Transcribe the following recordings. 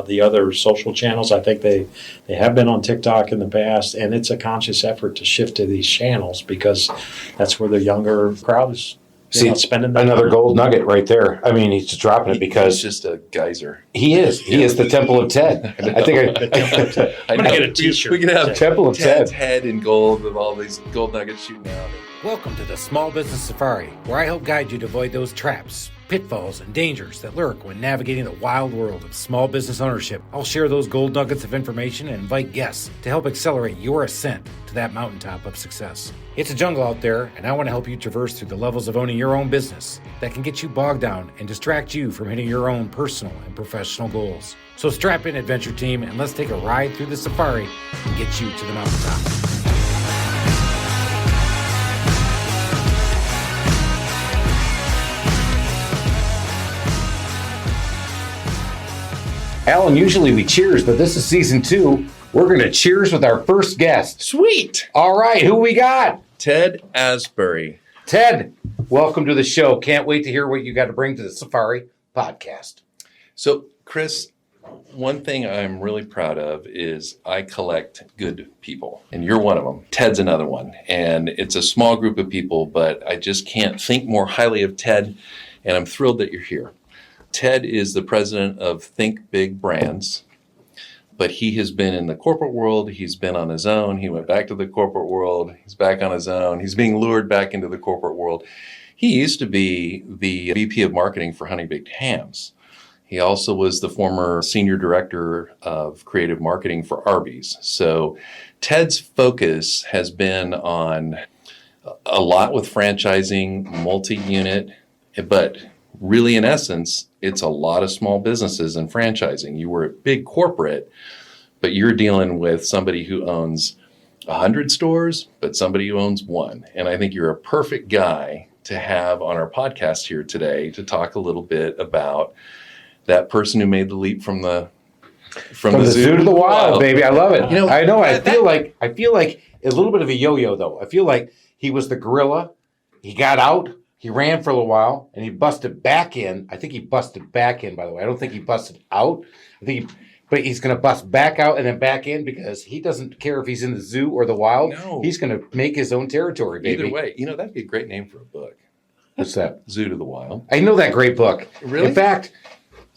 the other social channels. I think they have been on TikTok in the past, and it's a conscious effort to shift to these channels because that's where the younger crowd is spending that another time. gold nugget right there. I mean, he's just dropping it because he's just a geyser. He is. He is the Temple of Ted. I'm going to get a T-shirt. We could have Temple of Ted's Ted. head in gold with all these gold nuggets shooting out. Welcome to the Small Business Safari, where I help guide you to avoid those traps, pitfalls, and dangers that lurk when navigating the wild world of small business ownership. I'll share those gold nuggets of information and invite guests to help accelerate your ascent to that mountaintop of success. It's a jungle out there, and I want to help you traverse through the levels of owning your own business that can get you bogged down and distract you from hitting your own personal and professional goals. So strap in, adventure team, and let's take a ride through the safari and get you to the mountaintop. Alan, usually we cheers, but this is season 2. We're going to cheers with our first guest. Sweet. All right, who we got? Ted Asbury. Ted, welcome to the show. Can't wait to hear what you got to bring to the Safari podcast. So, Chris, one thing I'm really proud of is I collect good people, and you're one of them. Ted's another one, and it's a small group of people, but I just can't think more highly of Ted, and I'm thrilled that you're here. Ted is the president of Think Big Brands, but he has been in the corporate world. He's been on his own. He went back to the corporate world. He's back on his own. He's being lured back into the corporate world. He used to be the VP of marketing for Honey Baked Hams. He also was the former senior director of creative marketing for Arby's. So Ted's focus has been on a lot with franchising, multi-unit, but really, in essence, it's a lot of small businesses and franchising. You were a big corporate, but you're dealing with somebody who owns 100 stores, but somebody who owns one. And I think you're a perfect guy to have on our podcast here today to talk a little bit about that person who made the leap from the zoo to the wild, baby. I love it. You know, I feel like a little bit of a yo-yo though. I feel like he was the gorilla. He got out. He ran for a little while, and he busted back in. I think he busted back in, by the way. I don't think he busted out. But he's going to bust back out and then back in because he doesn't care if he's in the zoo or the wild. No. He's going to make his own territory, baby. Either way, that'd be a great name for a book. What's that? Zoo to the Wild. I know that great book. Really? In fact,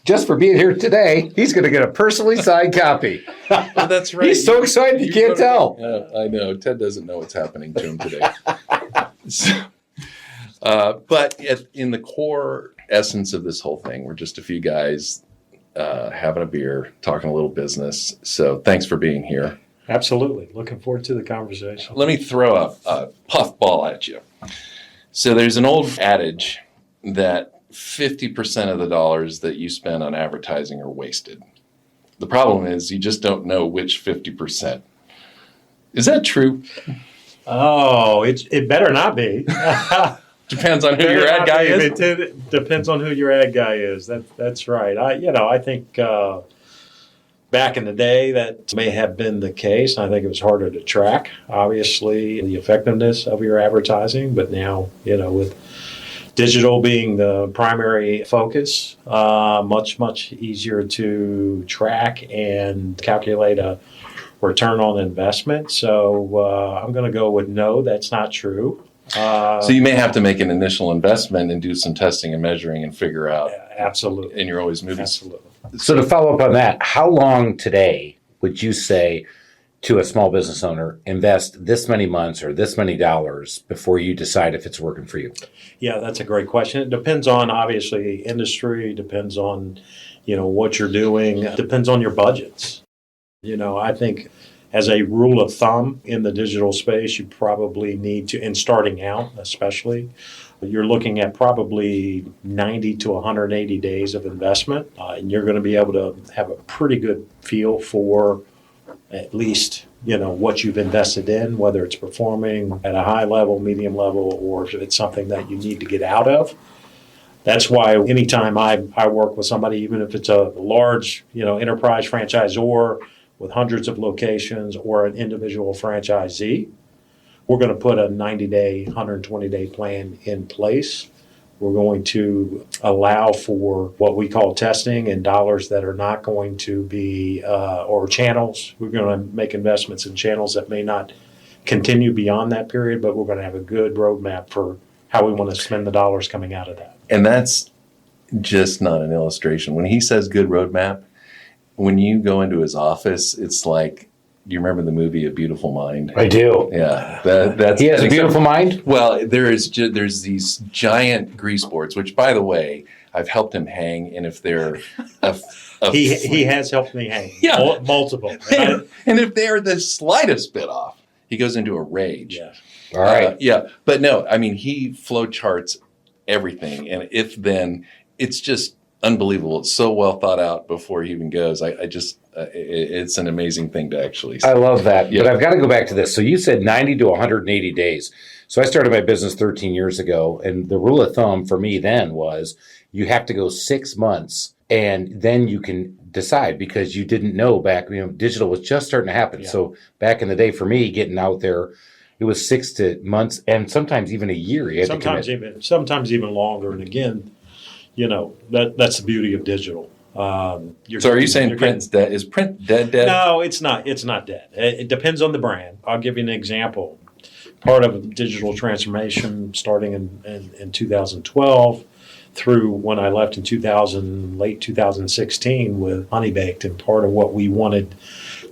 just for being here today, he's going to get a personally signed copy. Oh, that's right. He's so excited you can't tell. I know. Ted doesn't know what's happening to him today. But in the core essence of this whole thing, we're just a few guys having a beer, talking a little business. So thanks for being here. Absolutely. Looking forward to the conversation. Let me throw a puffball at you. So there's an old adage that 50% of the dollars that you spend on advertising are wasted. The problem is you just don't know which 50%. Is that true? Oh, it better not be. Depends on who your ad guy is. It depends on who your ad guy is. That's right. I think back in the day that may have been the case. I think it was harder to track, obviously, the effectiveness of your advertising. But now, with digital being the primary focus, much easier to track and calculate a return on investment. So I'm going to go with no, that's not true. So you may have to make an initial investment and do some testing and measuring and figure out. Absolutely. And you're always moving. Absolutely. So to follow up on that, how long today would you say to a small business owner, invest this many months or this many dollars before you decide if it's working for you? Yeah, that's a great question. It depends on, obviously, industry, depends on, what you're doing, depends on your budgets. I think as a rule of thumb in the digital space, you probably need to, in starting out especially, you're looking at probably 90 to 180 days of investment, and you're going to be able to have a pretty good feel for at least, what you've invested in, whether it's performing at a high level, medium level, or if it's something that you need to get out of. That's why anytime I work with somebody, even if it's a large, enterprise franchisor with hundreds of locations or an individual franchisee, we're going to put a 90-day, 120-day plan in place We're going to allow for what we call testing and dollars that are not going to be, or channels. We're going to make investments in channels that may not continue beyond that period, but we're going to have a good roadmap for how we want to spend the dollars coming out of that. And that's just not an illustration. When he says good roadmap, when you go into his office, it's like, do you remember the movie A Beautiful Mind? I do. Yeah, that's He has a beautiful mind. Well, there's these giant grease boards, which, by the way, I've helped him hang, and if they're He has helped me hang. Yeah. Multiple. and if they're the slightest bit off, he goes into a rage. Yeah. All right. Yeah, but no, I mean, he flow charts everything, and if then, it's just unbelievable. It's so well thought out before he even goes. I just, it's an amazing thing to actually see. I love that. Yeah. But I've got to go back to this. So you said 90 to 180 days. So I started my business 13 years ago. And the rule of thumb for me then was you have to go 6 months and then you can decide, because you didn't know back, digital was just starting to happen. Yeah. So back in the day for me, getting out there, it was 6 months and sometimes even a year. You had sometimes even longer. And again, that's the beauty of digital. So are you saying print's dead? Is print dead? No, it's not. It's not dead. It depends on the brand. I'll give you an example. Part of digital transformation starting in 2012 through when I left in late 2016 with Honey Baked, and part of what we wanted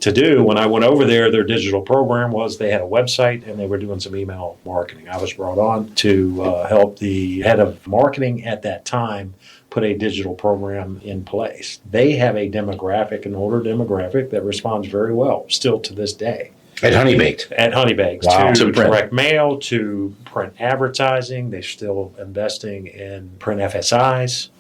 to do when I went over there, their digital program was they had a website and they were doing some email marketing. I was brought on to help the head of marketing at that time put a digital program in place. They have a demographic, an older demographic that responds very well still to this day. At Honey Baked. At Honey Baked. Wow. To To print. direct mail, to print advertising. They're still investing in print FSIs.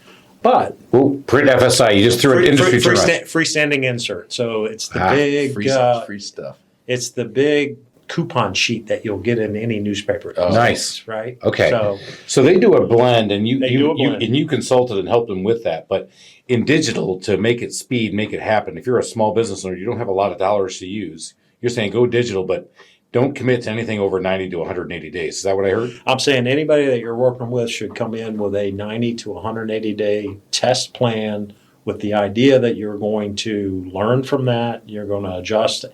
But Ooh, print FSI. You just threw an industry term. freestanding insert. So it's the big Free stuff. it's the big coupon sheet that you'll get in any newspaper. Oh. Nice. Right? Okay. So So they do a blend, and They do a blend. you consulted and helped them with that. But in digital, to make it speed, make it happen. If you're a small business owner, you don't have a lot of dollars to use. You're saying go digital, but don't commit to anything over 90 to 180 days. Is that what I heard? I'm saying anybody that you're working with should come in with a 90 to 180 day test plan with the idea that you're going to learn from that, you're going to adjust,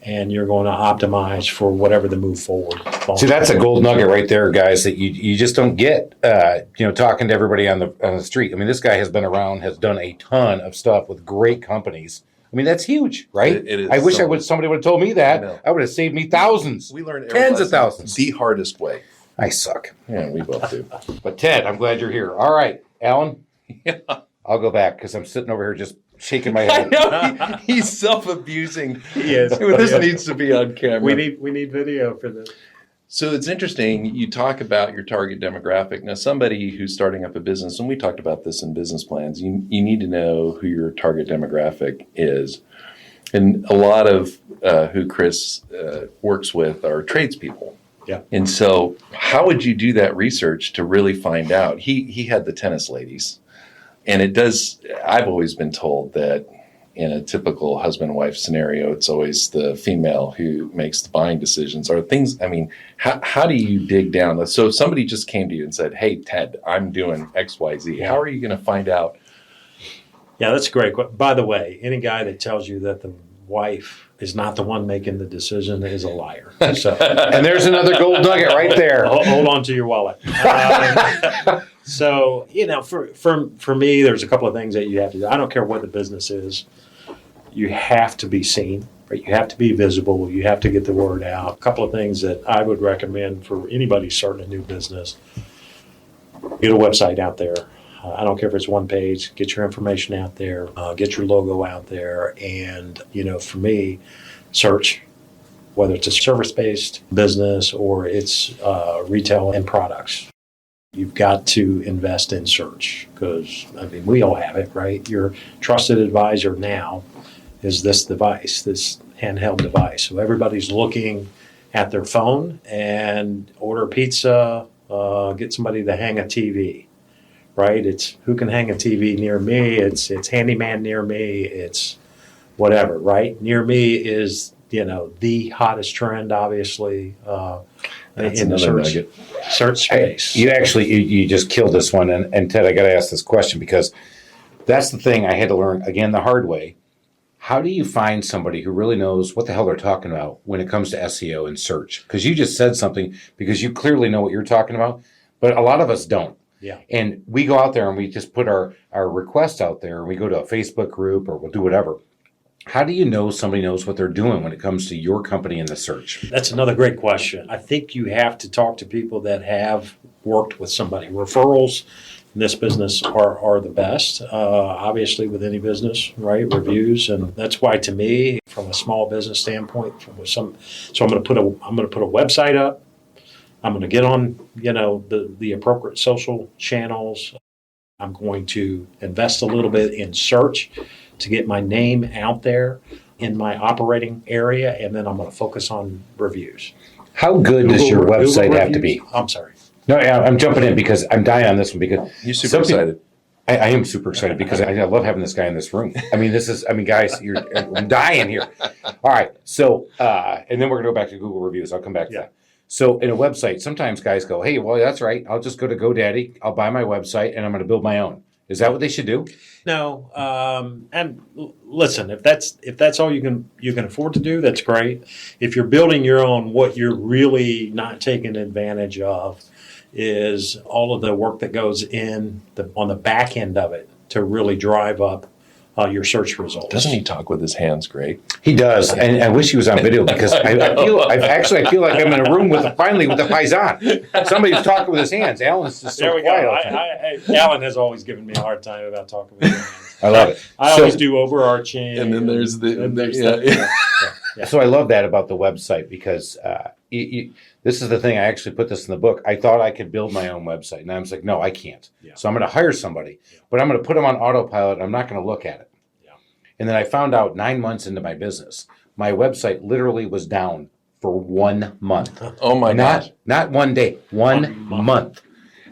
and you're going to optimize for whatever the move forward. See, that's a gold nugget right there, guys, that you just don't get, talking to everybody on the street. I mean, this guy has been around, has done a ton of stuff with great companies. I mean, that's huge, right? It is I wish so- somebody would have told me I that. know. I would have saved me thousands. We learn every Tens of lesson thousands. the hardest way. I suck. Yeah, we both do. But Ted, I'm glad you're here. All right, Alan, Yeah. I'll go back because I'm sitting over here just shaking my I head. know he's self-abusing. He is. This Yeah. needs to be on camera. We need video for this. So it's interesting. You talk about your target demographic. Now, somebody who's starting up a business, and we talked about this in business plans, you need to know who your target demographic is. And a lot of who Chris works with are tradespeople. Yeah. And so how would you do that research to really find out? He had the tennis ladies. And it does, I've always been told that in a typical husband-wife scenario, it's always the female who makes the buying decisions. Or things, I mean, how do you dig down? So if somebody just came to you and said, hey, Ted, I'm doing X, Y, Z. Yeah. How are you going to find out? Yeah, that's great. By the way, any guy that tells you that the wife is not the one making the decision is a liar. So And there's another gold nugget right there. hold on to your wallet. So, for me, there's a couple of things that you have to do. I don't care what the business is. You have to be seen, right? You have to be visible. You have to get the word out. A couple of things that I would recommend for anybody starting a new business. Get a website out there. I don't care if it's one page. Get your information out there. Get your logo out there. And, for me, search, whether it's a service-based business or it's retail and products. You've got to invest in search because, we all have it, right? Your trusted advisor now is this device, this handheld device. So everybody's looking at their phone and order pizza, get somebody to hang a TV, right? It's who can hang a TV near me. It's handyman near me. It's whatever, right? Near me is, the hottest trend, obviously. That's in the another search, nugget. search space. You just killed this one. And Ted, I got to ask this question because that's the thing I had to learn, again, the hard way. How do you find somebody who really knows what the hell they're talking about when it comes to SEO and search? Because you just said something, because you clearly know what you're talking about, but a lot of us don't. Yeah. And we go out there and we just put our request out there, and we go to a Facebook group or we'll do whatever. How do you know somebody knows what they're doing when it comes to your company in the search? That's another great question. I think you have to talk to people that have worked with somebody. Referrals in this business are the best, obviously, with any business, right? Reviews, and that's why, to me, from a small business standpoint, so I'm going to put a website up. I'm going to get on, the appropriate social channels. I'm going to invest a little bit in search to get my name out there in my operating area, and then I'm going to focus on reviews. How good does your website have to be? I'm sorry. No, yeah, I'm jumping in because I'm dying on this one because You're super excited. I am super excited because I love having this guy in this room. Guys, I'm dying here. All right. So, and then we're going to go back to Google reviews. I'll come back to that. So in a website, sometimes guys go, hey, well, that's right. I'll just go to GoDaddy. I'll buy my website and I'm going to build my own. Is that what they should do? No. And listen, if that's all you can afford to do, that's great. If you're building your own, what you're really not taking advantage of is all of the work that goes in on the back end of it to really drive up your search results. Doesn't he talk with his hands great? He does, and I wish he was on video because I feel like I'm in a room with the paisan. Somebody's talking with his hands. Alan's just so there we quiet. go. Alan has always given me a hard time about talking with his hands. I love it. I always do overarching. And then there's Yeah. So I love that about the website because this is the thing. I actually put this in the book. I thought I could build my own website, and I was like, no, I can't. Yeah. So I'm going to hire somebody, but I'm going to put them on autopilot. I'm not going to look at it. Yeah. And then I found out 9 months into my business, my website literally was down for 1 month. Oh my gosh. Not 1 day, 1 month.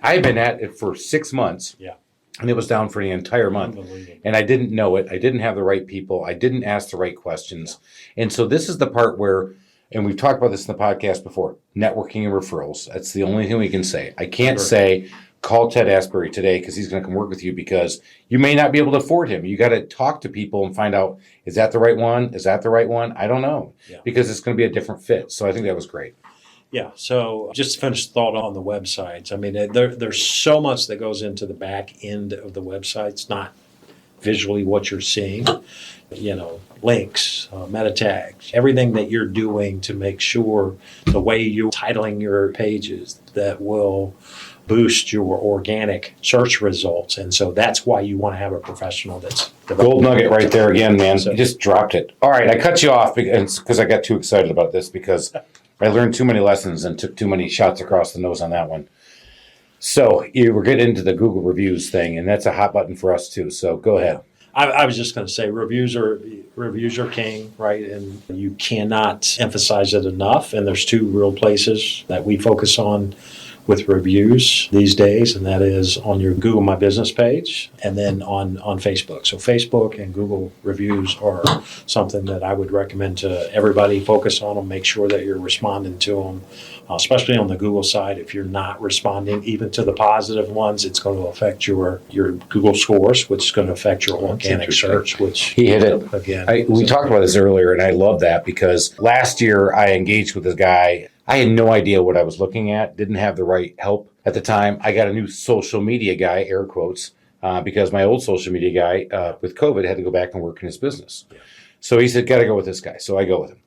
I've been at it for 6 months. Yeah. And it was down for the entire month. And I didn't know it. I didn't have the right people. I didn't ask the right questions. And so this is the part where, and we've talked about this in the podcast before, networking and referrals. That's the only thing we can say. I can't say, call Ted Asbury today because he's going to come work with you because you may not be able to afford him. You got to talk to people and find out, is that the right one? Is that the right one? I don't know because it's going to be a different fit. So I think that was great. Yeah. So just to finish the thought on the websites, I mean, there's so much that goes into the back end of the websites, not visually what you're seeing, links, meta tags, everything that you're doing to make sure the way you're titling your pages that will boost your organic search results. And so that's why you want to have a professional that's Gold nugget right there again, man. So, you just dropped it. All right, I cut you off because I got too excited about this because I learned too many lessons and took too many shots across the nose on that one. So you were getting into the Google reviews thing, and that's a hot button for us too. So go ahead. I was just going to say reviews are king, right? And you cannot emphasize it enough. And there's two real places that we focus on with reviews these days, and that is on your Google My Business page and then on Facebook. So Facebook and Google reviews are something that I would recommend to everybody. Focus on them, make sure that you're responding to them, especially on the Google side. If you're not responding even to the positive ones, it's going to affect your Google scores, which is going to affect your organic search, which he hit it. Again. We talked about this earlier, and I love that because last year I engaged with this guy. I had no idea what I was looking at, didn't have the right help at the time. I got a new social media guy, air quotes, because my old social media guy with COVID had to go back and work in his business. Yeah. So he said, got to go with this guy. So I go with him.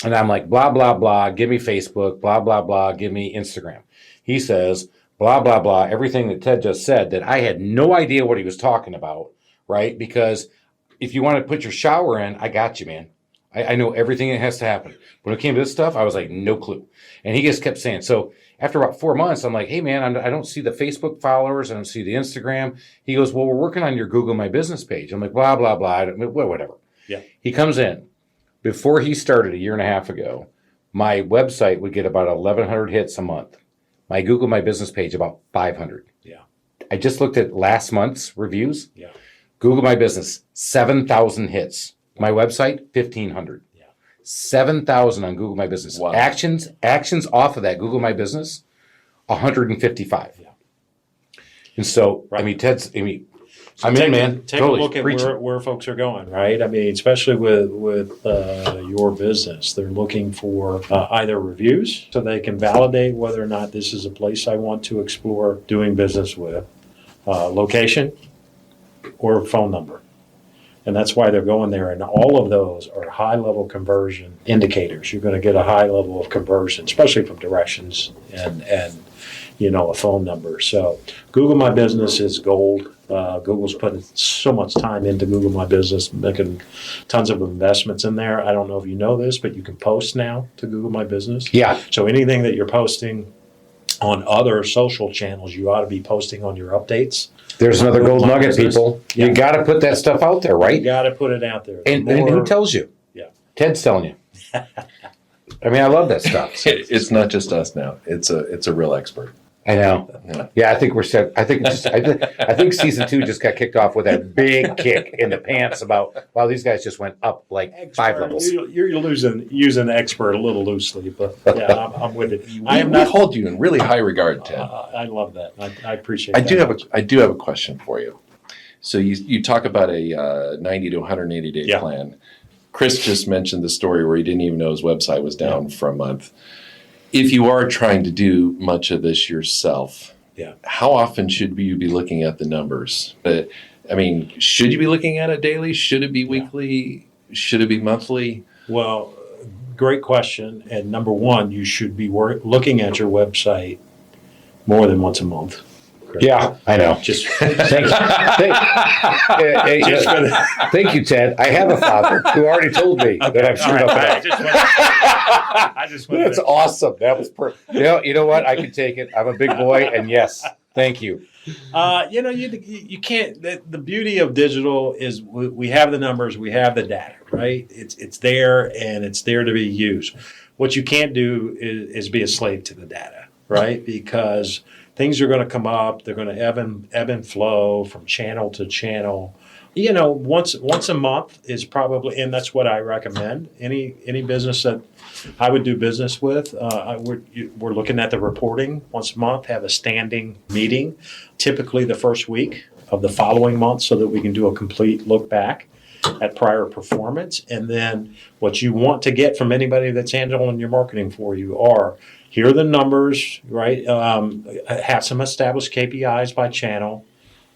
And I'm like, blah, blah, blah, give me Facebook, blah, blah, blah, give me Instagram. He says, blah, blah, blah, everything that Ted just said that I had no idea what he was talking about, right? Because if you want to put your shower in, I got you, man. I know everything that has to happen. When it came to this stuff, I was like, no clue. And he just kept saying, so after about 4 months, I'm like, hey, man, I don't see the Facebook followers. I don't see the Instagram. He goes, well, we're working on your Google My Business page. I'm like, blah, blah, blah. Whatever. Yeah. He comes in. Before he started a year and a half ago, my website would get about 1,100 hits a month. My Google My Business page, about 500. Yeah. I just looked at last month's reviews. Yeah. Google My Business, 7,000 hits. My website, 1,500. Yeah. 7,000 on Google My Business. Wow. Actions off of that Google My Business, 155. Yeah. And so, Right. I mean, So I'm take, in, man. Take Totally. a look at Preaching. where folks are going, right? I mean, especially with your business, they're looking for either reviews so they can validate whether or not this is a place I want to explore doing business with, location, or phone number. And that's why they're going there. And all of those are high level conversion indicators. You're going to get a high level of conversion, especially from directions and a phone number. So Google My Business is gold. Google's putting so much time into Google My Business, making tons of investments in there. I don't know if you know this, but you can post now to Google My Business. Yeah. So anything that you're posting on other social channels, you ought to be posting on your updates. There's another Google gold My nugget, Business. people. Yeah. You got to put that stuff out there, You right? got to put it out there. And who tells you? Yeah. Ted's telling you. I mean, I love that stuff. It's not just us now. It's a real expert. I know. Yeah. Yeah, I think we're set. I think I think season 2 just got kicked off with a big kick in the pants about, wow, these guys just went up like 5 levels. You're using expert a little loosely, but yeah, I'm with it. I am We not. hold you in really high regard, Ted. I love that. I appreciate. I that. do have a question for you. So you talk about a 90 to 180 day Yeah. plan. Chris just mentioned the story where he didn't even know his website was down for a month. If you are trying to do much of this yourself, Yeah. how often should you be looking at the numbers? I mean, should you be looking at it daily? Should it be weekly? Should it be monthly? Well, great question. And number one, you should be looking at your website more than once a month. Yeah, I know. Just Thank you. Thank you, Ted. I have a father who already told me that I've screwed up enough. I just went That's awesome. That was perfect. You know what? I can take it. I'm a big boy, and yes, thank you. you can't. The beauty of digital is we have the numbers, we have the data, right? It's there and it's there to be used. What you can't do is be a slave to the data, right? Because things are going to come up. They're going to ebb and flow from channel to channel. Once a month is probably, and that's what I recommend. Any business that I would do business with, we're looking at the reporting once a month. Have a standing meeting, typically the first week of the following month, so that we can do a complete look back at prior performance. And then what you want to get from anybody that's handling your marketing for you are, here are the numbers, right? Have some established KPIs by channel.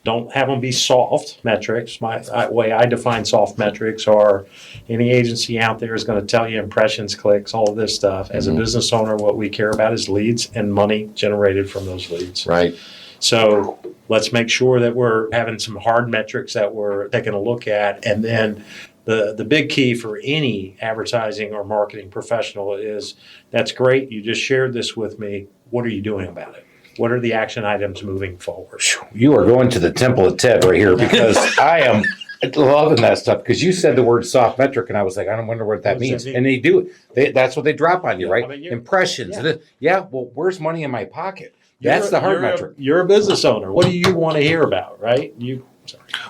Don't have them be soft metrics. Way I define soft metrics are any agency out there is going to tell you impressions, clicks, all of this stuff. As a business owner, what we care about is leads and money generated from those leads. Right. So let's make sure that we're having some hard metrics that we're taking a look at. And then the big key for any advertising or marketing professional is, that's great, you just shared this with me. What are you doing about it? What are the action items moving forward? You are going to the temple of Ted right here, because I am loving that stuff. Because you said the word soft metric, and I was like, I don't wonder what that What does means. that mean? And they do it. That's what they drop on you, Yeah, right? I mean, Impressions. yeah. Well, where's money in my pocket? That's the hard metric. You're a business owner. What do you want to hear about, right?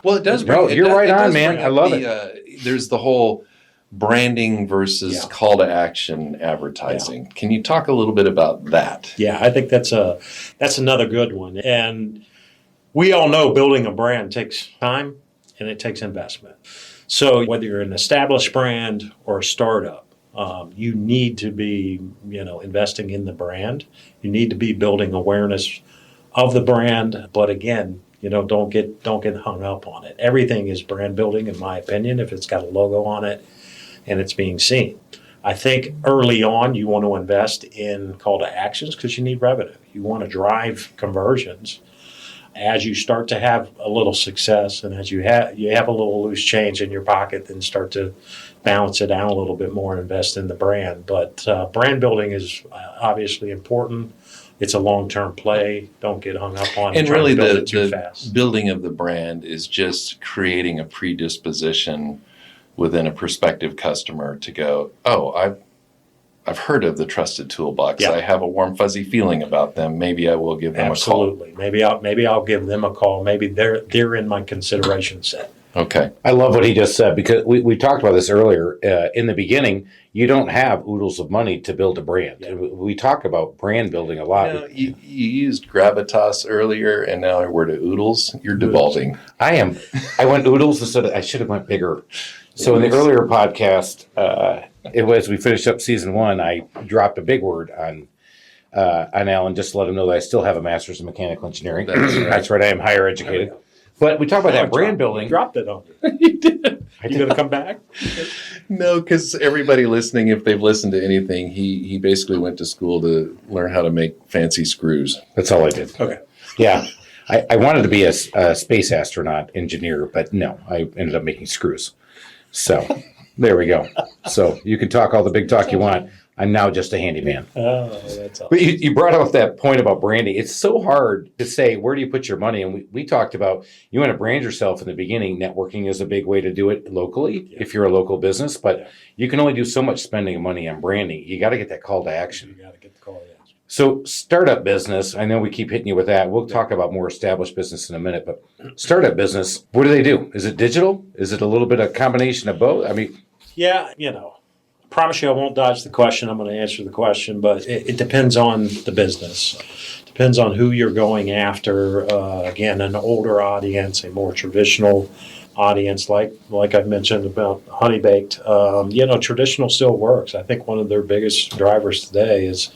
Well, it does. No, you're right on, man. bring I up love There's the whole branding versus Yeah. call to action advertising. Can you talk a little bit about that? Yeah, I think that's another good one. And we all know building a brand takes time and it takes investment. So whether you're an established brand or a startup, you need to be, investing in the brand. You need to be building awareness of the brand. But again, don't get hung up on it. Everything is brand building, in my opinion, if it's got a logo on it and it's being seen. I think early on you want to invest in call to actions because you need revenue. You want to drive conversions. As you start to have a little success and as you have a little loose change in your pocket, then start to balance it out a little bit more and invest in the brand. But brand building is obviously important. It's a long-term play. Don't get hung up on And trying really, to build it too the fast. building of the brand is just creating a predisposition within a prospective customer to go, oh, I've heard of the Trusted Toolbox. Yeah. I have a warm, fuzzy feeling about them. Maybe I will give them Absolutely. Maybe I'll give them a call. Maybe they're in my consideration set. Okay. I love what he just said because we talked about this earlier. In the beginning, you don't have oodles of money to build a brand. Yeah. We talk about brand building a lot. You used gravitas earlier, and now we're to oodles. You're devolving. I went oodles instead of, I should have went bigger. So in the earlier podcast, it was, we finished up season 1, I dropped a big word on Alan just to let him know that I still have a master's in mechanical engineering. That's right. I am higher educated. But we talk about that brand building. Dropped it on you. You did. You going to come back? No, because everybody listening, if they've listened to anything, he basically went to school to learn how to make fancy screws. That's all I did. Okay. Yeah. I wanted to be a space astronaut engineer, but no, I ended up making screws. So there we go. So you can talk all the big talk you want. I'm now just a handyman. Oh, that's all. But you brought up that point about branding. It's so hard to say, where do you put your money? And we talked about, you want to brand yourself in the beginning. Networking is a big way to do it locally if you're a local business. But you can only do so much spending of money on branding. You got to get that call to action. You got to get the call to action. So startup business, I know we keep hitting you with that. We'll talk about more established business in a minute. But startup business, what do they do? Is it digital? Is it a little bit of combination of both? I mean, Yeah, promise you I won't dodge the question. I'm going to answer the question, but it depends on the business. Depends on who you're going after. Again, an older audience, a more traditional audience, like I've mentioned about Honey Baked. Traditional still works. I think one of their biggest drivers today is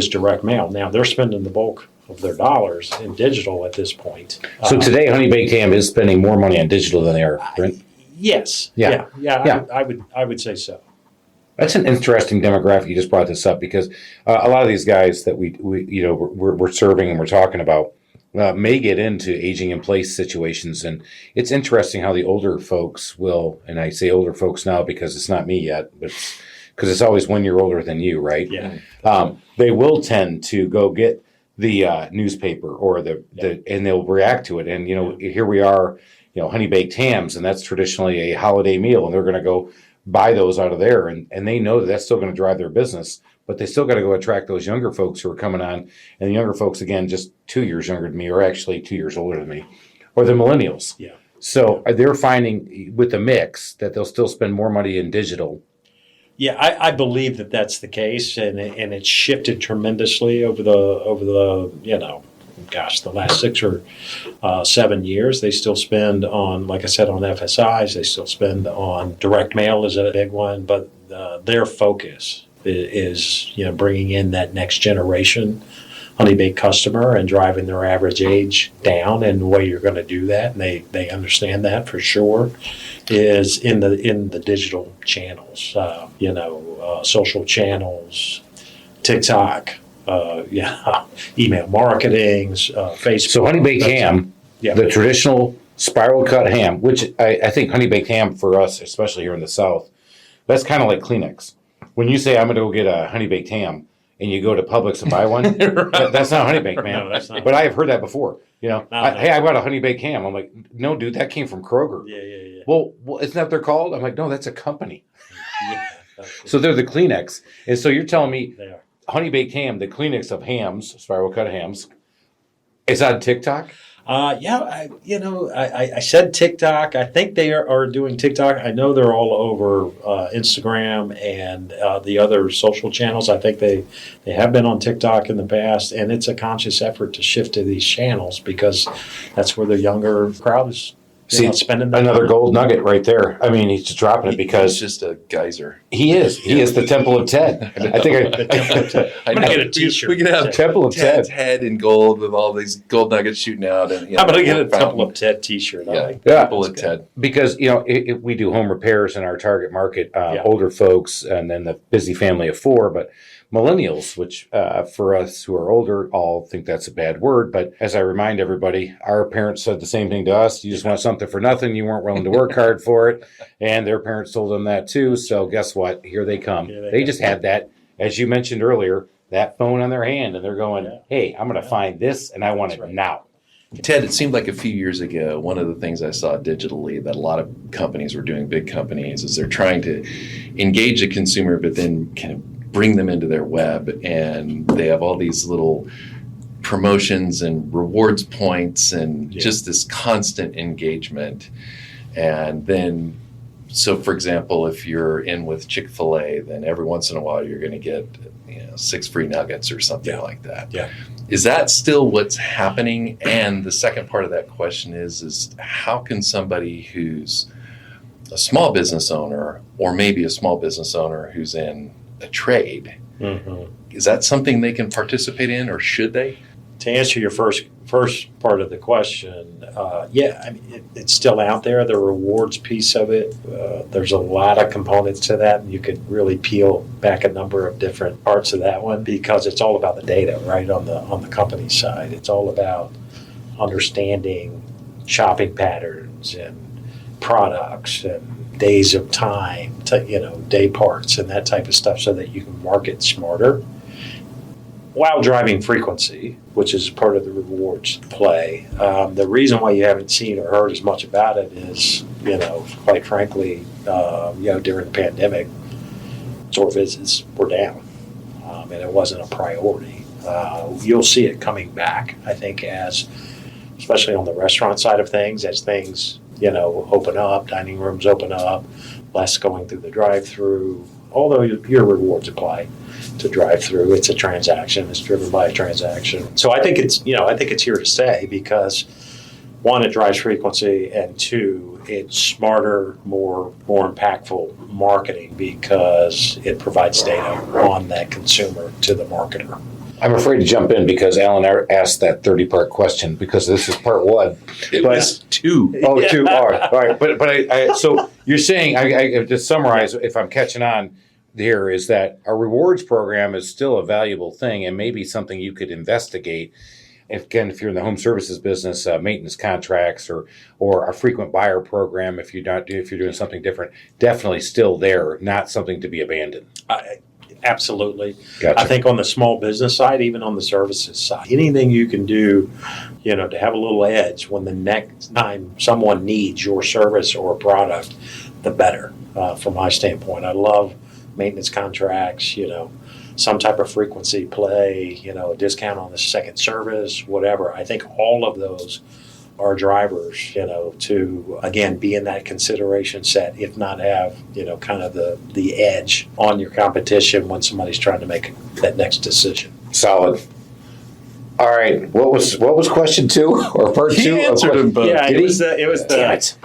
direct mail. Now they're spending the bulk of their dollars in digital at this point. so today Honey Baked Ham is spending more money on digital than they are print. Yes. Yeah. Yeah. I would say so. That's an interesting demographic. You just brought this up because a lot of these guys that we're serving and we're talking about may get into aging in place situations, and it's interesting how the older folks will. And I say older folks now because it's not me yet, but because it's always 1 year older than you, right? Yeah. They will tend to go get the newspaper or and they'll react to it. And here we are, Honey Baked Hams, and that's traditionally a holiday meal, and they're going to go buy those out of there, and they know that that's still going to drive their business, but they still got to go attract those younger folks who are coming on, and the younger folks, again, just 2 years younger than me, or actually 2 years older than me, or the millennials. Yeah. So they're finding with the mix that they'll still spend more money in digital. Yeah, I believe that that's the case, and it's shifted tremendously over the the last 6 or 7 years. They still spend on, like I said, on FSIs. They still spend on direct mail is a big one, but their focus is bringing in that next generation Honey Baked customer and driving their average age down. And the way you're going to do that, and they understand that for sure, is in the digital channels. Social channels, TikTok. Email marketing, Facebook. So Honey Baked Ham, the traditional spiral cut ham, which I think Honey Baked Ham for us, especially here in the South, that's kind of like Kleenex. When you say I'm going to go get a Honey Baked Ham and you go to Publix and buy one, that's not Honey Baked, man. No, that's not. But I have heard that before. Hey, I bought a Honey Baked Ham. I'm like, no, dude, that came from Kroger. Yeah. Well, isn't that what they're called? I'm like, no, that's a company. Yeah. So they're the Kleenex. And so you're telling me They are. Honey Baked Ham, the Kleenex of hams, spiral cut hams, is on TikTok? I said TikTok. I think they are doing TikTok. I know they're all over Instagram and the other social channels. I think they have been on TikTok in the past, and it's a conscious effort to shift to these channels because that's where the younger crowd is spending their another money. gold nugget right there. I mean, he's just dropping it because He's just a geyser. he is. He is the Temple of Ted. I think I'm going to get a T-shirt. We could have Temple of Ted's Ted. head in gold with all these gold nuggets shooting out. And, I'm going to get a fountain. Temple of Ted T-shirt. I like that. Yeah. Temple of Ted. Because if we do home repairs in our target market, older folks, and then the busy family of 4, but millennials, which for us who are older, all think that's a bad word. But as I remind everybody, our parents said the same thing to us. You just want something for nothing. You weren't willing to work hard for it. And their parents told them that too. So guess what? Here they come. They just had that, as you mentioned earlier, that phone on their hand. And they're going, hey, I'm going to find this and I want it now. Ted, it seemed like a few years ago, one of the things I saw digitally that a lot of companies were doing, big companies, is they're trying to engage the consumer, but then kind of bring them into their web, and they have all these little promotions and rewards points and just this constant engagement. And then, so for example, if you're in with Chick-fil-A, then every once in a while you're going to get 6 free nuggets or something like that. Yeah. Is that still what's happening? And the second part of that question is how can somebody who's a small business owner, or maybe a small business owner who's in a trade, is that something they can participate in, or should they? To answer your first part of the question, it's still out there. The rewards piece of it, there's a lot of components to that, and you could really peel back a number of different parts of that one because it's all about the data, right? On the company side, it's all about understanding shopping patterns and products and days of time, day parts and that type of stuff, so that you can market smarter while driving frequency, which is part of the rewards play. The reason why you haven't seen or heard as much about it is, quite frankly, during the pandemic, store visits were down, and it wasn't a priority. You'll see it coming back, I think, especially on the restaurant side of things, as things, open up, dining rooms open up, less going through the drive-through, although your rewards apply to drive through. It's a transaction. It's driven by a transaction. So I think it's here to stay because, one, it drives frequency, and two, it's smarter, more impactful marketing because it provides data on that consumer to the marketer. I'm afraid to jump in because Alan asked that 30-part question because this is part one. It was 2. Oh, 2. All right. But so you're saying, I just summarize, if I'm catching on here, is that a rewards program is still a valuable thing and maybe something you could investigate. If you're in the home services business, maintenance contracts or a frequent buyer program, if you're doing something different, definitely still there, not something to be abandoned. Absolutely. Gotcha. I think on the small business side, even on the services side, anything you can do, to have a little edge when the next time someone needs your service or product, the better, from my standpoint. I love maintenance contracts, some type of frequency play, a discount on the second service, whatever. I think all of those are drivers, to, again, be in that consideration set, if not have, kind of the edge on your competition when somebody's trying to make that next decision. Solid. All right. What was question 2 or part 2? He answered them both. Yeah, it was the Damn it.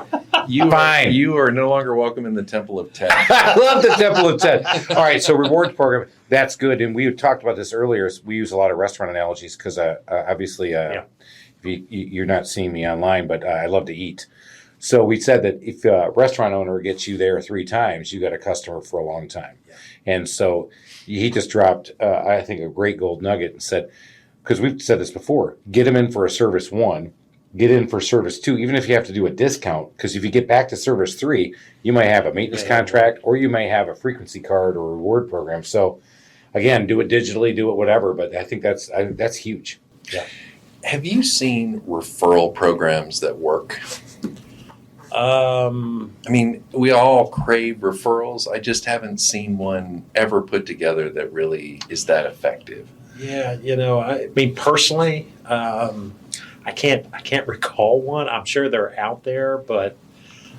Fine. You are no longer welcome in the Temple of Ted. I love the Temple of Ted. All right, so rewards program, that's good. And we talked about this earlier. We use a lot of restaurant analogies because obviously you're not seeing me online, but I love to eat. So we said that if a restaurant owner gets you there 3 times, you got a customer for a long time. Yeah. And so he just dropped, I think, a great gold nugget and said, because we've said this before, get them in for a service 1, get in for service 2, even if you have to do a discount, because if you get back to service 3, you might have a maintenance contract or you may have a frequency card or reward program. So again, do it digitally, do it whatever, but I think that's huge. Yeah. Have you seen referral programs that work? I mean, we all crave referrals. I just haven't seen one ever put together that really is that effective. Yeah, I mean, personally, I can't recall one. I'm sure they're out there, but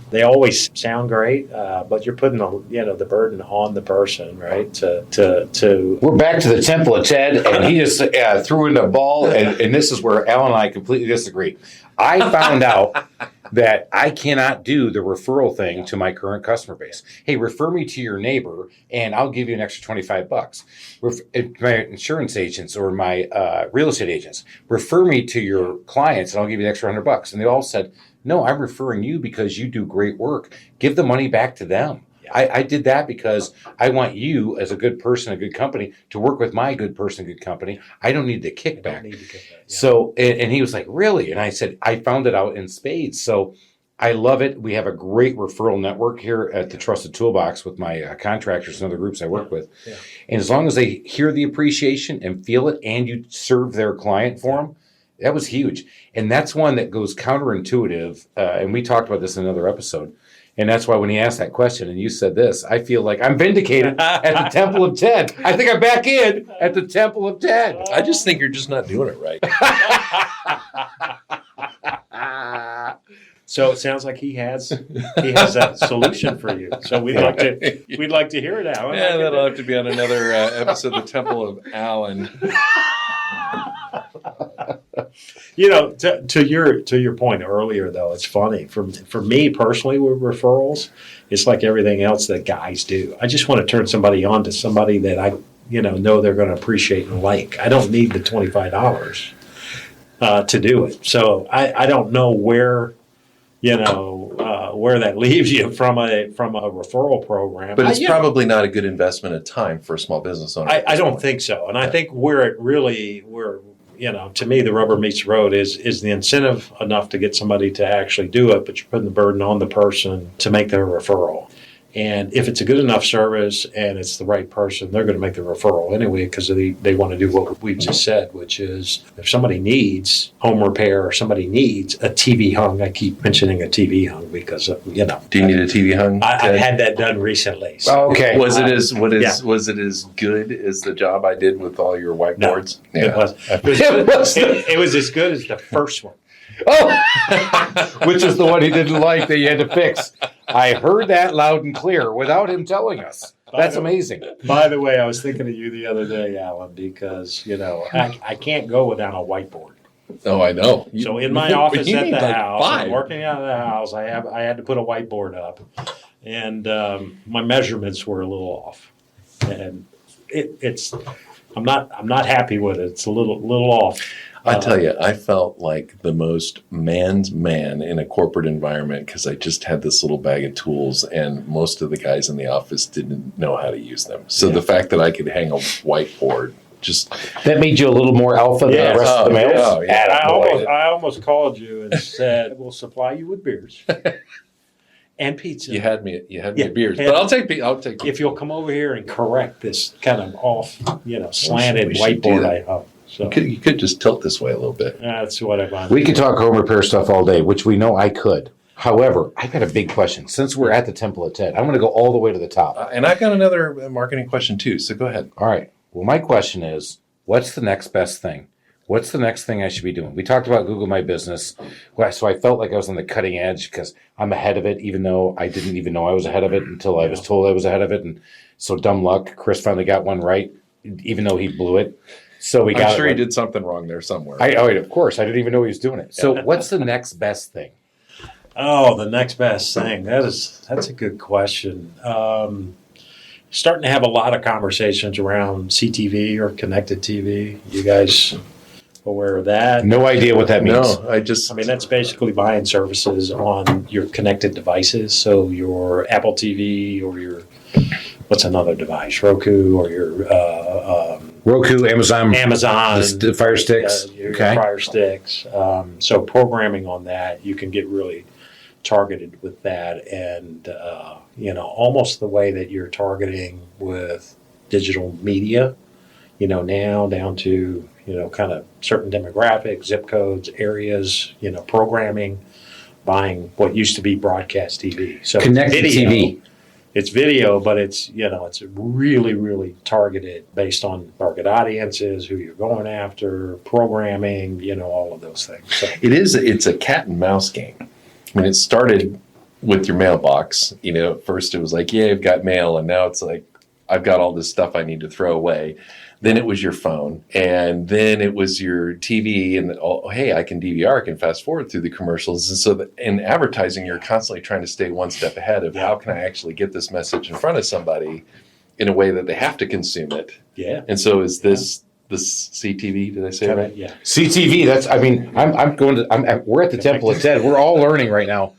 they always sound great. But you're putting the burden on the person, right? To We're back to the Temple of Ted, and he just threw in a ball, and this is where Alan and I completely disagree. I found out that I cannot do the referral thing to my current customer base. Hey, refer me to your neighbor, and I'll give you an extra $25. My insurance agents or my real estate agents, refer me to your clients, and I'll give you an extra $100. And they all said, no, I'm referring you because you do great work. Give the money back to them. I did that because I want you, as a good person, a good company, to work with my good person, good company. I don't need the kickback. So, and he was like, really? And I said, I found it out in spades. So I love it. We have a great referral network here at the Trusted Toolbox with my contractors and other groups I work with. Yeah. And as long as they hear the appreciation and feel it, and you serve their client for them, that was huge. And that's one that goes counterintuitive. And we talked about this in another episode. And that's why when he asked that question and you said this, I feel like I'm vindicated at the Temple of Ted. I think I'm back in at the Temple of Ted. I just think you're just not doing it right. So it sounds like he has that solution for you. So we'd like to hear it, Alan. Yeah, that'll have to be on another episode of the Temple of Alan. To your point earlier, though, it's funny for me personally with referrals. It's like everything else that guys do. I just want to turn somebody on to somebody that I know they're going to appreciate and like. I don't need the $25 to do it. So I don't know where where that leaves you from a referral program. But it's probably not a good investment of time for a small business owner. I don't think so. And I think where to me, the rubber meets the road is the incentive enough to get somebody to actually do it, but you're putting the burden on the person to make their referral. And if it's a good enough service and it's the right person, they're going to make the referral anyway because they want to do what we've just said, which is if somebody needs home repair or somebody needs a TV hung, I keep mentioning a TV hung because, Do you need a TV hung? I've had that done recently. So. Okay. Was it as good as the job I did with all your whiteboards? No, it was as good as the first one. Oh, which is the one he didn't like that you had to fix. I heard that loud and clear without him telling us. That's amazing. By the way, I was thinking of you the other day, Alan, because, I can't go without a whiteboard. Oh, I know. So in my office you at need the like house, 5. I'm working out of the house, I had to put a whiteboard up, and my measurements were a little off, and I'm not happy with it. It's a little off. I tell you, I felt like the most man's man in a corporate environment because I just had this little bag of tools, and most of the guys in the office didn't know how to use them. So the fact that I could hang a whiteboard just that made you a little more alpha than the rest of the males. Oh, yeah. I almost called you and said, "We'll supply you with beers and pizza." You had me at beers, but I'll take if you'll come over here and correct this kind of off, slanted we should do whiteboard that. I have. So You could just tilt this way a little bit. that's what I'm. We could talk home repair stuff all day, which we know I could. However, I've got a big question. Since we're at the Temple of Ted, I'm going to go all the way to the top. And I've got another marketing question too, so go ahead. All right. Well, my question is, what's the next best thing? What's the next thing I should be doing? We talked about Google My Business. So I felt like I was on the cutting edge because I'm ahead of it, even though I didn't even know I was ahead of it until I was told I was ahead of it. And so dumb luck, Chris finally got one right, even though he blew it. So we got I'm sure it he did something wrong there somewhere. of course. I didn't even know he was doing it. So what's the next best thing? Oh, the next best thing. That's a good question. Starting to have a lot of conversations around CTV or connected TV. You guys aware of that? No idea what that means. No, That's basically buying services on your connected devices. So your Apple TV or your, what's another device? Roku or your Roku, Amazon, the Fire Sticks. your Fire Sticks. So programming on that, you can get really targeted with that, and almost the way that you're targeting with digital media. Now down to kind of certain demographics, zip codes, areas. Programming, buying what used to be broadcast TV. So Connected video. TV. It's video, but it's really, really targeted based on target audiences, who you're going after, programming, all of those things. So, it's a cat and mouse game. It started with your mailbox. At first it was like, yeah, I've got mail, and now it's like, I've got all this stuff I need to throw away. Then it was your phone, and then it was your TV, and hey, I can DVR, I can fast forward through the commercials. And so in advertising, you're constantly trying to stay one step ahead of how can I actually get this message in front of somebody in a way that they have to consume it. yeah. And so is this CTV? Did I say it right? Yeah. CTV. We're at the Temple of Ted. We're all learning right now,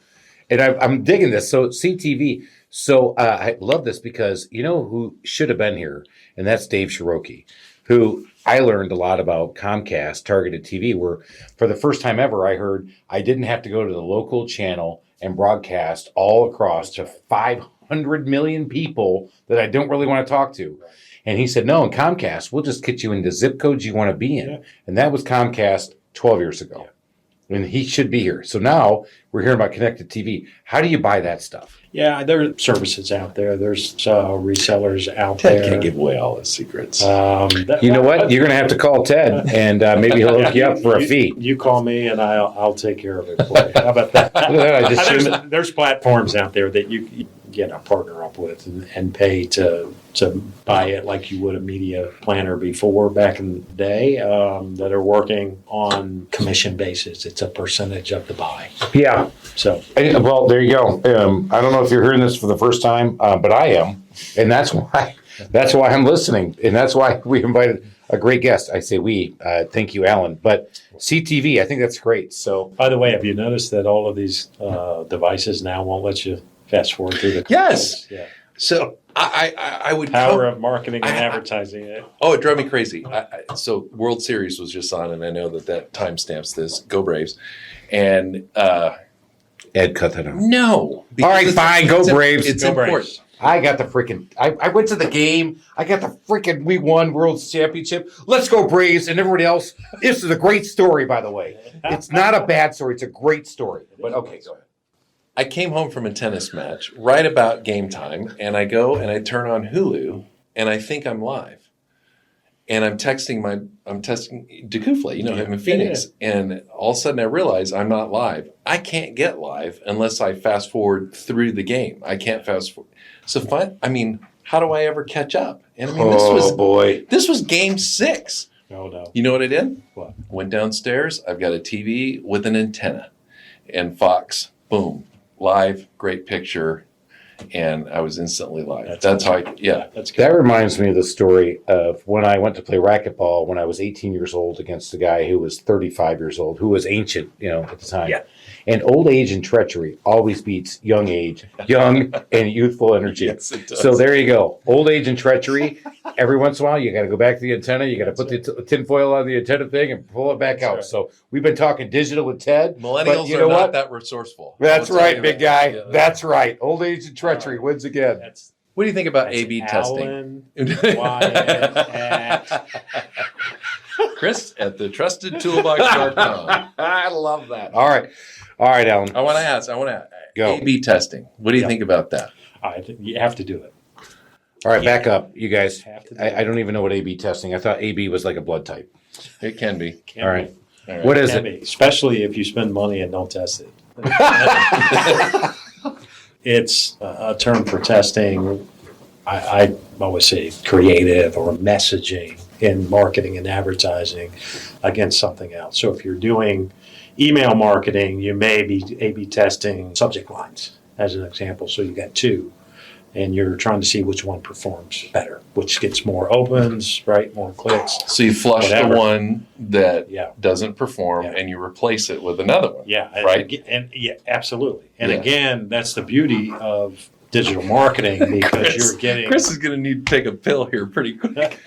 and I'm digging this. So CTV. So I love this because who should have been here, and that's Dave Cherokee, who I learned a lot about Comcast targeted TV, where for the first time ever I heard I didn't have to go to the local channel and broadcast all across to 500 million people that I don't really want to talk to. And he said, no, in Comcast, we'll just get you into zip codes you want to be in. Yeah. And that was Comcast 12 years ago. And he should be here. So now we're hearing about connected TV. How do you buy that stuff? Yeah, there are services out there. There's resellers out Ted there. can't give away all his secrets. You know what? You're going to have to call Ted, and maybe he'll hook you up for a fee. You call me, and I'll take care of it for you. How about that? I just there's platforms out there that you get a partner up with and pay to buy it like you would a media planner before back in the day that are working on commission basis. It's a percentage of the buy. Yeah. So Well, there you go. I don't know if you're hearing this for the first time, but I am, and that's why I'm listening, and that's why we invited a great guest. I say we. Thank you, Alan. But CTV, I think that's great. So, by the way, have you noticed that all of these devices now won't let you fast forward through the Yes. Yeah. So I would Power of marketing and advertising. Oh, it drove me crazy. So World Series was just on, and I know that timestamps this. Go Braves! And Ed, cut that out. no. All right, fine. Go Braves. It's Go important. Braves. I got the freaking. I went to the game. I got the freaking. We won World Championship. Let's go Braves and everybody else. This is a great story, by the way. It's not a bad story. It's a great story. But okay, go ahead. I came home from a tennis match right about game time, and I go and I turn on Hulu, and I think I'm live. And I'm testing DeCoufle, you know him in Phoenix. And all of a sudden I realize I'm not live. I can't get live unless I fast forward through the game. I can't fast forward. So how do I ever catch up? And this was game 6. Oh, no. You know what I did? What? Went downstairs. I've got a TV with an antenna and Fox, boom, live, great picture. And I was instantly live. That's how That's good. That reminds me of the story of when I went to play racquetball when I was 18 years old against a guy who was 35 years old, who was ancient, at the time. Yeah. And old age and treachery always beats young age, young and youthful energy. Yes, it does. So there you go. Old age and treachery. Every once in a while, you got to go back to the antenna. You got to put the tinfoil on the antenna thing and pull it back out. right. So we've been talking digital with Ted. Millennials but you are know not what? that resourceful. That's I'll tell right, you big that. guy. Yeah, That's right. Old age and treachery wins again. That's What do you think about A/B testing? Alan Wyatt at Chris at the trustedtoolbox.com. I love that. All right, Alan. I want to ask. Go. A/B testing. What do you Yeah. think about that? I think you have to do it. All right, back up, you guys. Have to do I don't even know what A/B testing. I thought AB was like a blood type. It can be. Can All right. be. All right. What is Can it? be. Especially if you spend money and don't test it. It's a term for testing. I always say creative or messaging in marketing and advertising against something else. So if you're doing email marketing, you may be A/B testing subject lines as an example. So you got 2, and you're trying to see which one performs better, which gets more opens, right? More clicks. So you flush Whatever. the one that Yeah. doesn't perform, Yeah. and you replace it with another one. Yeah, Right. and yeah, absolutely. And Yeah. again, that's the beauty of digital marketing because you're getting Chris is going to need to take a pill here pretty quick.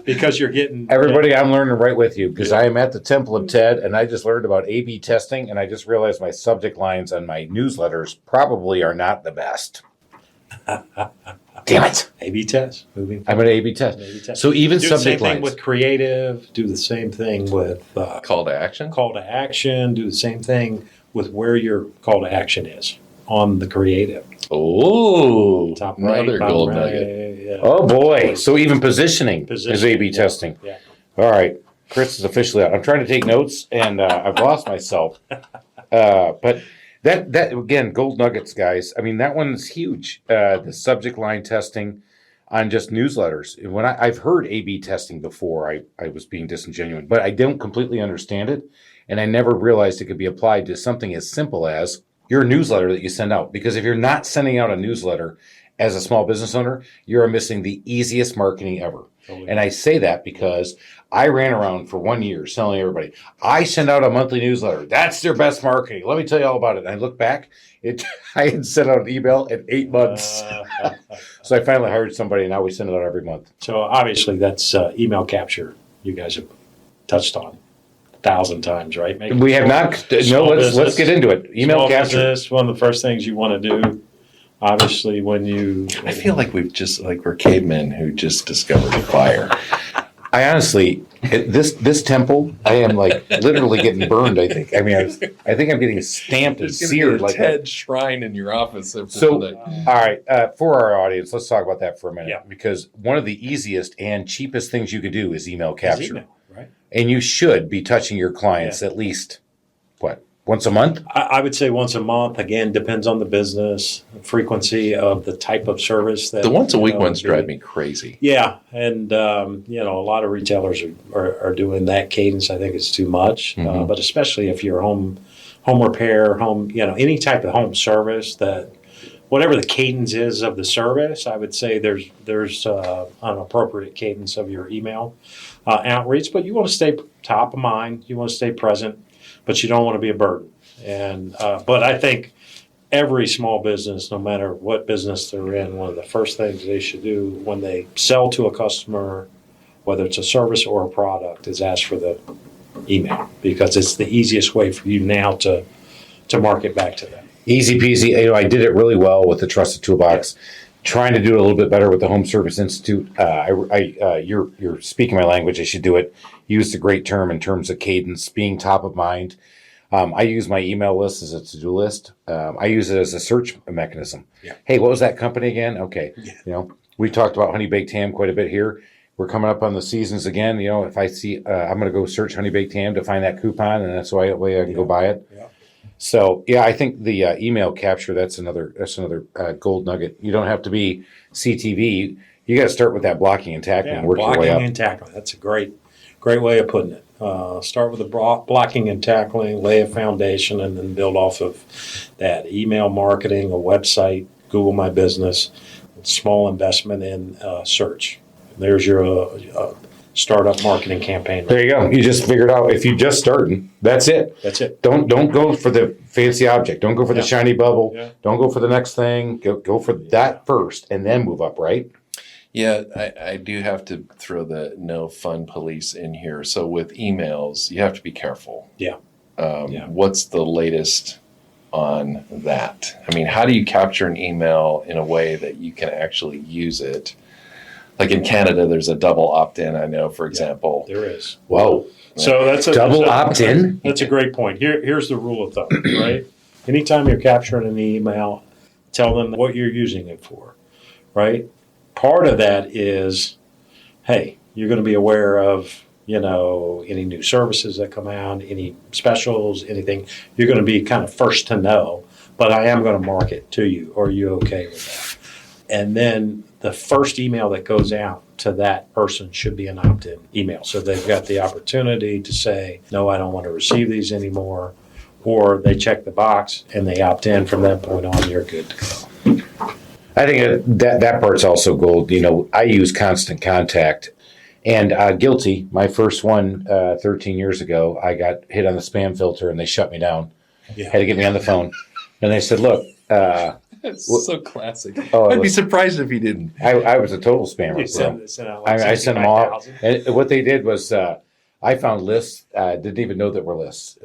because you're getting Everybody, I'm learning right with you because I am at the Temple of Ted and I just learned about A/B testing and I just realized my subject lines on my newsletters probably are not the best. Damn it. A/B test. Moving. I'm an A/B test. A/B test. So even Do the same subject thing lines. with creative. Do the same thing with Call to action. call to action. Do the same thing with where your call to action is on the creative. Oh, Top right, another bottom gold right, nugget. yeah. Oh boy. So even positioning is Positioning, A/B yeah. testing. Yeah. All right. Chris is officially out. I'm trying to take notes and I've lost myself. But that again, gold nuggets, guys. I mean, that one's huge. The subject line testing on just newsletters. When I've heard A/B testing before, I was being disingenuous, but I don't completely understand it. And I never realized it could be applied to something as simple as your newsletter that you send out. Because if you're not sending out a newsletter as a small business owner, you're missing the easiest marketing ever. Totally. And I say that because I ran around for 1 year telling everybody, I send out a monthly newsletter. That's their best marketing. Let me tell you all about it. And I look back, I had sent out an email in 8 months. So I finally hired somebody and now we send it out every month. So obviously that's email capture. You guys have touched on 1,000 times, right? Making We have not, no, Small let's business. get into it. Email Small capture. business, one of the first things you want to do, obviously, when you I feel like we're cavemen who just discovered fire. I honestly, this temple, I am like literally getting burned. I think. I mean, I think I'm getting stamped and There's going to seared be a like TED shrine in your office. So, all right, for our audience, let's talk about that for a minute. Yeah. Because one of the easiest and cheapest things you could do is email capture. His email, right? And you should be touching your clients at least, what, once a month? I would say once a month. Again, depends on the business, frequency of the type of service. That the once a week you know, ones drive me crazy. Yeah, and you know, a lot of retailers are doing that cadence. I think it's too much, Mhm. but especially if you're home repair, you know, any type of home service that. Whatever the cadence is of the service, I would say there's an appropriate cadence of your email outreach, but you want to stay top of mind, you want to stay present, but you don't want to be a burden. And but I think every small business, no matter what business they're in, one of the first things they should do when they sell to a customer, whether it's a service or a product, is ask for the email, because it's the easiest way for you now to market back to them. Easy peasy. You know, I did it really well with the Trusted Toolbox. Trying to do it a little bit better with the Home Service Institute. You're speaking my language. I should do it. Used a great term in terms of cadence, being top of mind. I use my email list as a to-do list. I use it as a search mechanism. Yeah. Hey, what was that company again? Okay. Yeah. You know, we talked about honey baked ham quite a bit here. We're coming up on the seasons again. You know, if I see, I'm going to go search honey baked ham to find that coupon, and that's the way I can go buy it. Yeah. So yeah, I think the email capture that's another gold nugget. You don't have to be CTV. You got to start with that blocking and tackling. Yeah, Work your way blocking up. and tackling. That's a great way of putting it. Start with the blocking and tackling, lay a foundation, and then build off of that. Email marketing, a website, Google My Business, small investment in search. There's your startup marketing campaign. There you go. You just figured out if you just starting, that's it. That's it. Don't go for the fancy object. Don't go for the Yeah. shiny bubble. Yeah. Don't go for the next thing. Go for that first, and then move up. Right. Yeah, I do have to throw the no fun police in here. So with emails, you have to be careful. Yeah. Yeah. What's the latest on that? I mean, how do you capture an email in a way that you can actually use it? Like in Canada, there's a double opt-in, I know, for example. There is. Whoa. So that's a Double opt-in? That's a great point. Here's the rule of thumb, right? Anytime you're capturing an email, tell them what you're using it for, right? Part of that is, hey, you're going to be aware of, you know, any new services that come out, any specials, anything. You're going to be kind of first to know, but I am going to market to you. Are you okay with that? And then the first email that goes out to that person should be an opt-in email. So they've got the opportunity to say, no, I don't want to receive these anymore. Or they check the box and they opt in. From that point on, you're good to go. I think that part's also gold. You know, I use Constant Contact, and guilty. My first one 13 years ago, I got hit on the spam filter and they shut me down. Yeah. Had to get me on the phone, and they said, "Look, It's so classic. Oh, I'd be surprised if you didn't. I was a total spammer. You So send out like I sent them all, 65,000. and what they did was I found lists. Didn't even know that were lists,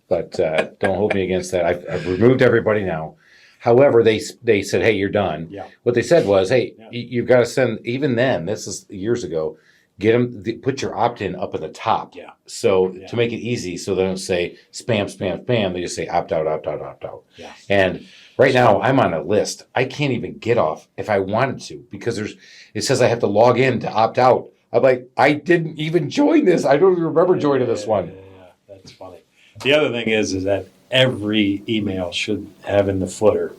but don't hold me against that. I've removed everybody now. However, they said, "Hey, you're done." Yeah. What they said was, "Hey, Yeah. you've got to send." Even then, this is years ago. Get them. Put your opt-in up at the top. Yeah. So Yeah. to make it easy, so they don't say spam, spam, spam. They just say opt out, opt out, opt out. Yeah. And right now, I'm on a list. I can't even get off if I wanted to because it says I have to log in to opt out. I'm like, I didn't even join this. I don't even remember joining this one. Yeah, that's funny. The other thing is that every email should have in the footer,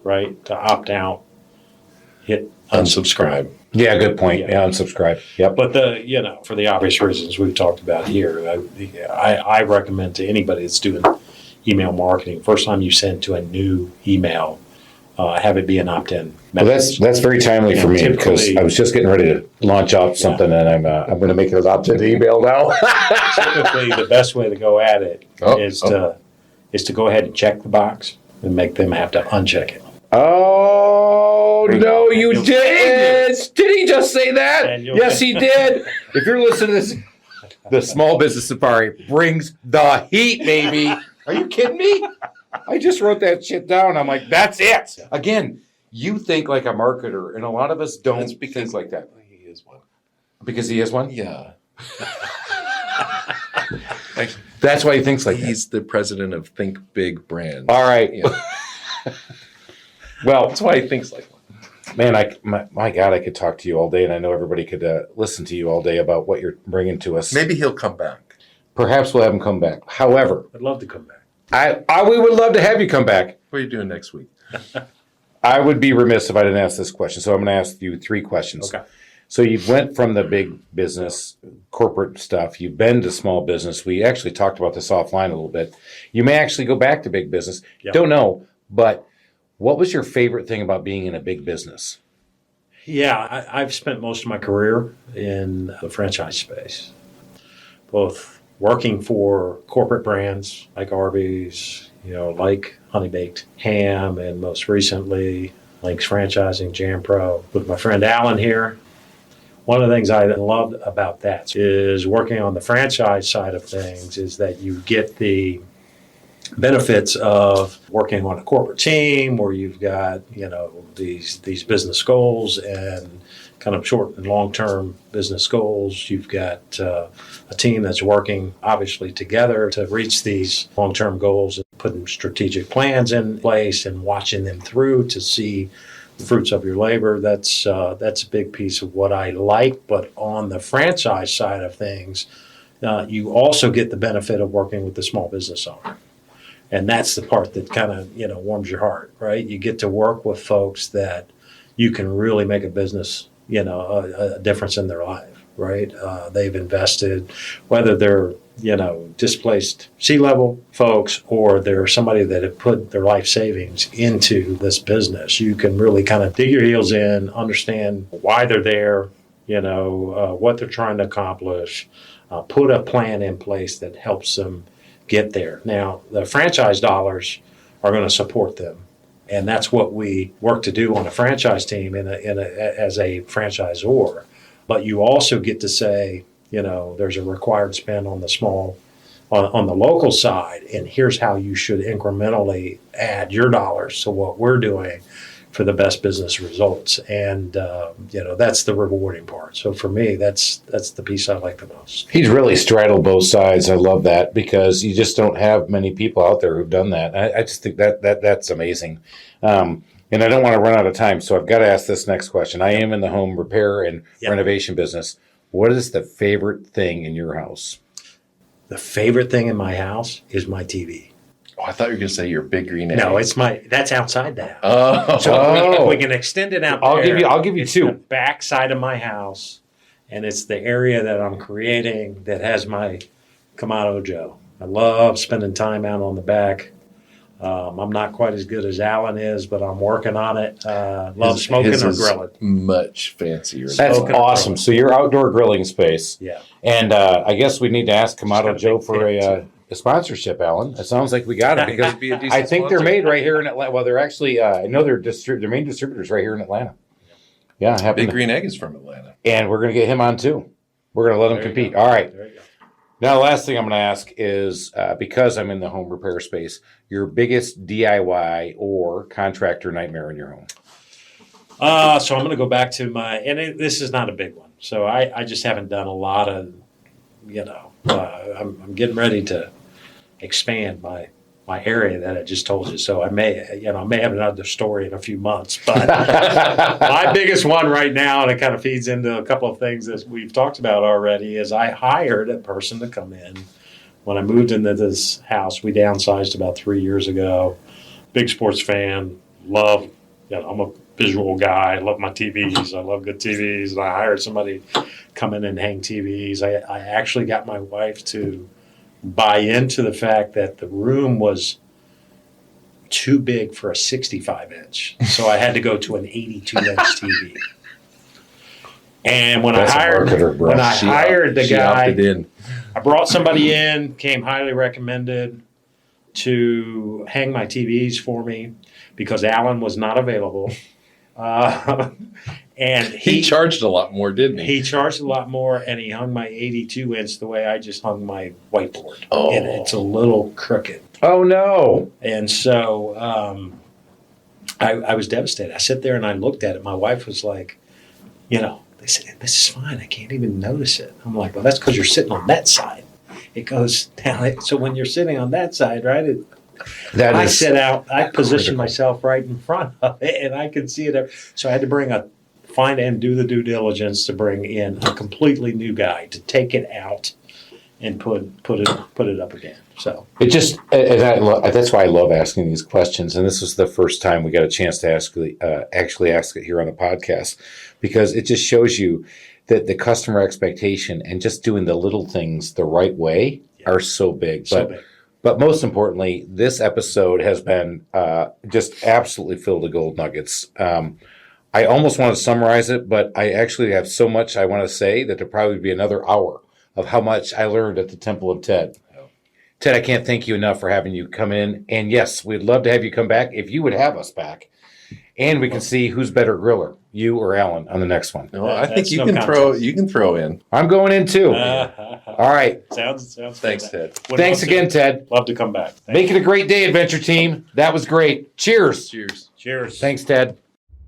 right, to opt out, hit unsubscribe. Yeah, good point. Yeah. Yeah, unsubscribe. Yep. But for the obvious reasons we've talked about here, I recommend to anybody that's doing email marketing, first time you send to a new email, have it be an opt-in. Well, that's very timely for me because Typically- I was just getting ready to launch out something, and I'm going to make it an opt-in email now. Typically the best way to go at it is Oh. to go ahead and check the box and make them have to uncheck it. Oh, no, you didn't. Did he just say that? And you'll- Yes, he did. If you're listening to this, the Small Business Safari brings the heat, baby. Are you kidding me? I just wrote that shit down. I'm like, that's it. Again, you think like a marketer, and a lot of us don't That's because think like that. He is one. Because he is one? Yeah. That's why he thinks like that. He's the president of Think Big Brands. All right. Yeah. Well, That's why he thinks like one. man, my God, I could talk to you all day, and I know everybody could listen to you all day about what you're bringing to us. Maybe he'll come back. Perhaps we'll have him come back. However, I'd love to come back. we would love to have you come back. What are you doing next week? I would be remiss if I didn't ask this question, so I'm going to ask you 3 questions. Okay. So you went from the big business, corporate stuff. You've been to small business. We actually talked about this offline a little bit. You may actually go back to big business. Yep. Don't know, but what was your favorite thing about being in a big business? Yeah, I've spent most of my career in the franchise space, both working for corporate brands like Arby's, like Honey Baked Ham, and most recently Link's Franchising, Jam Pro, with my friend Alan here. One of the things I loved about that is working on the franchise side of things is that you get the benefits of working on a corporate team where you've got, these business goals and kind of short and long-term business goals. You've got a team that's working obviously together to reach these long-term goals and putting strategic plans in place and watching them through to see the fruits of your labor. That's a big piece of what I like. But on the franchise side of things, you also get the benefit of working with the small business owner. And that's the part that kind of, warms your heart, right? You get to work with folks that you can really make a business, a difference in their life, right? They've invested, whether they're, displaced C-level folks or they're somebody that have put their life savings into this business. You can really kind of dig your heels in, understand why they're there, what they're trying to accomplish, put a plan in place that helps them get there. Now, the franchise dollars are going to support them, and that's what we work to do on a franchise team as a franchisor. But you also get to say, there's a required spend on on the local side, and here's how you should incrementally add your dollars to what we're doing for the best business results. And that's the rewarding part. So for me, that's the piece I like the most. He's really straddled both sides. I love that because you just don't have many people out there who've done that. I just think that's amazing. And I don't want to run out of time, so I've got to ask this next question. I am in the home repair and renovation business. What is the favorite thing in your house? The favorite thing in my house is my TV. Oh, I thought you were going to say your big green egg. No, that's outside the house. Oh. So if we can extend it out there. I'll give you it's 2. the back side of my house, and it's the area that I'm creating that has my Kamado Joe. I love spending time out on the back. I'm not quite as good as Alan is, but I'm working on it. Love smoking His or is grilling. much fancier. That's Smoking or awesome. grilling. So your outdoor grilling space. Yeah. And I guess we need to ask Just got Kamado a Joe big for fan, a sponsorship, Alan. It sounds like we got it because Be a decent I think they're sponsor. made right here in Atlanta. Well, they're actually, I know their main distributors right here in Atlanta. Yeah, Big Green Egg is from Atlanta. and we're going to get him on too. We're going to let him There you compete. go. All right. There you go. Now, the last thing I'm going to ask is because I'm in the home repair space, your biggest DIY or contractor nightmare in your home. So I'm going to go back to this is not a big one. So I just haven't done a lot of, I'm getting ready to expand my area that I just told you. So I may have another story in a few months. But my biggest one right now, and it kind of feeds into a couple of things that we've talked about already, is I hired a person to come in. When I moved into this house, we downsized about 3 years ago. Big sports fan, I'm a visual guy. I love my TVs. I love good TVs. And I hired somebody to come in and hang TVs. I actually got my wife to buy into the fact that the room was too big for a 65-inch. So I had to go to an 82-inch TV. And when That's a I hired marketer, bro. the She guy, opted in. I brought somebody in, came highly recommended to hang my TVs for me because Alan was not available. And He charged a lot more, didn't he? he charged a lot more, and he hung my 82-inch the way I just hung my whiteboard. Oh. And it's a little crooked. Oh, no. And so I was devastated. I sit there and I looked at it. My wife was like, They said, this is fine. I can't even notice it. I'm like, well, that's because you're sitting on that side. It goes down. So when you're sitting on that side, right, I sit out, I position myself right in front of it, and I can see it. So I had to find and do the due diligence to bring in a completely new guy to take it out and put it up again. So it just, that's why I love asking these questions. And this was the first time we got a chance to actually ask it here on the podcast, because it just shows you that the customer expectation and just doing the little things the right way are so big. But most importantly, this episode has been just absolutely filled with gold nuggets. I almost want to summarize it, but I actually have so much I want to say that there'll probably be another hour of how much I learned at the Temple of Ted. Ted, I can't thank you enough for having you come in. And yes, we'd love to have you come back if you would have us back. And we can see who's better griller, you or Alan, on the next one. No, I think you can throw in. I'm going in too. All right. Sounds Thanks, good. Ted. Thanks again, Ted. Love to come back. Make it a great day, Adventure Team. That was great. Cheers. Cheers. Thanks, Ted.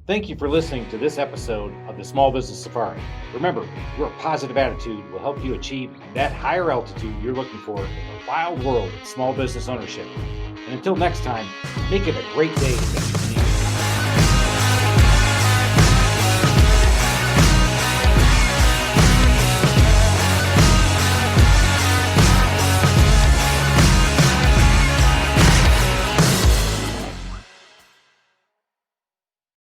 Thank you for listening to this episode of the Small Business Safari. Remember, your positive attitude will help you achieve that higher altitude you're looking for in the wild world of small business ownership. And until next time, make it a great day, adventure.